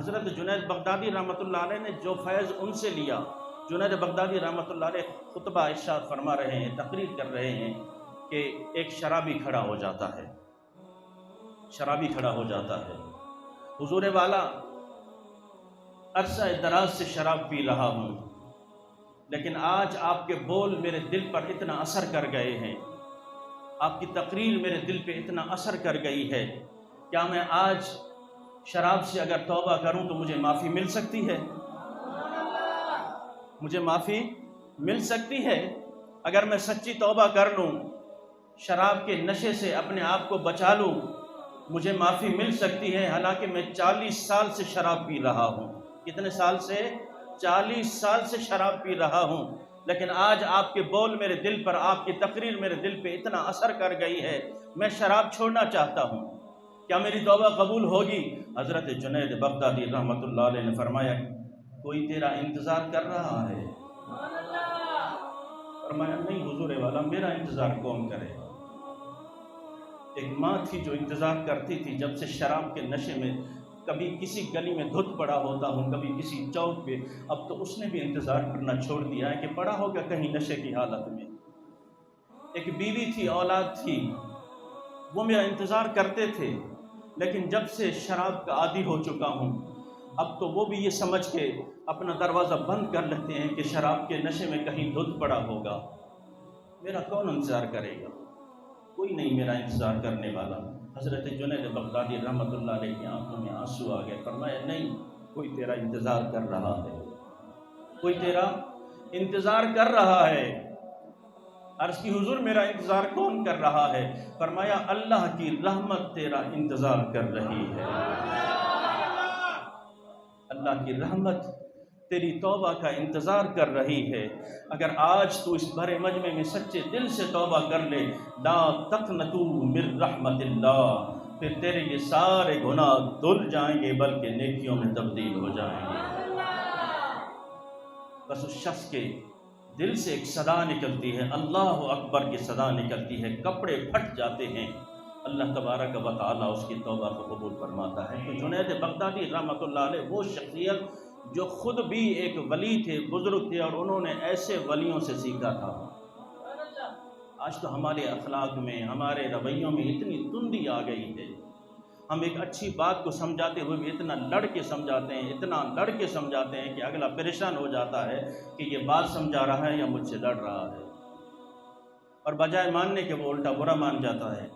حضرت جنید بغدادی رحمۃ اللہ علیہ نے جو فیض ان سے لیا، جنید بغدادی رحمۃ اللہ علیہ خطبہ ارشاد فرما رہے ہیں، تقریر کر رہے ہیں کہ ایک شرابی کھڑا ہو جاتا ہے، شرابی کھڑا ہو جاتا ہے، حضور والا عرصہ دراز سے شراب پی رہا ہوں، لیکن آج آپ کے بول میرے دل پر اتنا اثر کر گئے ہیں، آپ کی تقریر میرے دل پہ اتنا اثر کر گئی ہے، کیا میں آج شراب سے اگر توبہ کروں تو مجھے معافی مل سکتی ہے؟ مجھے معافی مل سکتی ہے؟ اگر میں سچی توبہ کر لوں، شراب کے نشے سے اپنے آپ کو بچا لوں، مجھے معافی مل سکتی ہے؟ حالانکہ میں 40 سال سے شراب پی رہا ہوں۔ کتنے سال سے؟ 40 سال سے شراب پی رہا ہوں، لیکن آج آپ کے بول میرے دل پر، آپ کی تقریر میرے دل پہ اتنا اثر کر گئی ہے، میں شراب چھوڑنا چاہتا ہوں، کیا میری توبہ قبول ہوگی؟ حضرت جنید بغدادی رحمۃ اللہ علیہ نے فرمایا کوئی تیرا انتظار کر رہا ہے؟ فرمایا نہیں حضور والا، میرا انتظار کون کرے؟ ایک ماں تھی جو انتظار کرتی تھی جب سے شراب کے نشے میں، کبھی کسی گلی میں دھت پڑا ہوتا ہوں، کبھی کسی چوک پہ، اب تو اس نے بھی انتظار کرنا چھوڑ دیا ہے کہ پڑا ہوگا کہیں نشے کی حالت میں۔ ایک بیوی تھی، اولاد تھی، وہ میرا انتظار کرتے تھے، لیکن جب سے شراب کا عادی ہو چکا ہوں، اب تو وہ بھی یہ سمجھ کے اپنا دروازہ بند کر لیتے ہیں کہ شراب کے نشے میں کہیں دھت پڑا ہوگا، میرا کون انتظار کرے گا؟ کوئی نہیں میرا انتظار کرنے والا۔ حضرت جنید بغدادی رحمۃ اللہ علیہ کی آنکھوں میں آنسو آ گئے، فرمایا نہیں، کوئی تیرا انتظار کر رہا ہے، کوئی تیرا انتظار کر رہا ہے۔ عرض کی حضور میرا انتظار کون کر رہا ہے؟ فرمایا اللہ کی رحمت تیرا انتظار کر رہی ہے، اللہ کی رحمت تیری توبہ کا انتظار کر رہی ہے۔ اگر آج تو اس بھرے مجمع میں سچے دل سے توبہ کر لے، لا تقنطوا من رحمت اللہ، پھر تیرے یہ سارے گناہ دھل جائیں گے بلکہ نیکیوں میں تبدیل ہو جائیں گے۔ بس اس شخص کے دل سے ایک صدا نکلتی ہے، اللہ اکبر کی صدا نکلتی ہے، کپڑے پھٹ جاتے ہیں، اللہ تبارک و تعالیٰ اس کی توبہ کو قبول فرماتا ہے۔ تو جنید بغدادی رحمۃ اللہ علیہ وہ شخصیت جو خود بھی ایک ولی تھے، بزرگ تھے، اور انہوں نے ایسے ولیوں سے سیکھا تھا۔ آج تو ہمارے اخلاق میں، ہمارے رویوں میں اتنی تندی آ گئی ہے، ہم ایک اچھی بات کو سمجھاتے ہوئے بھی اتنا لڑ کے سمجھاتے ہیں، اتنا لڑ کے سمجھاتے ہیں کہ اگلا پریشان ہو جاتا ہے کہ یہ بات سمجھا رہا ہے یا مجھ سے لڑ رہا ہے، اور بجائے ماننے کے وہ الٹا برا مان جاتا ہے۔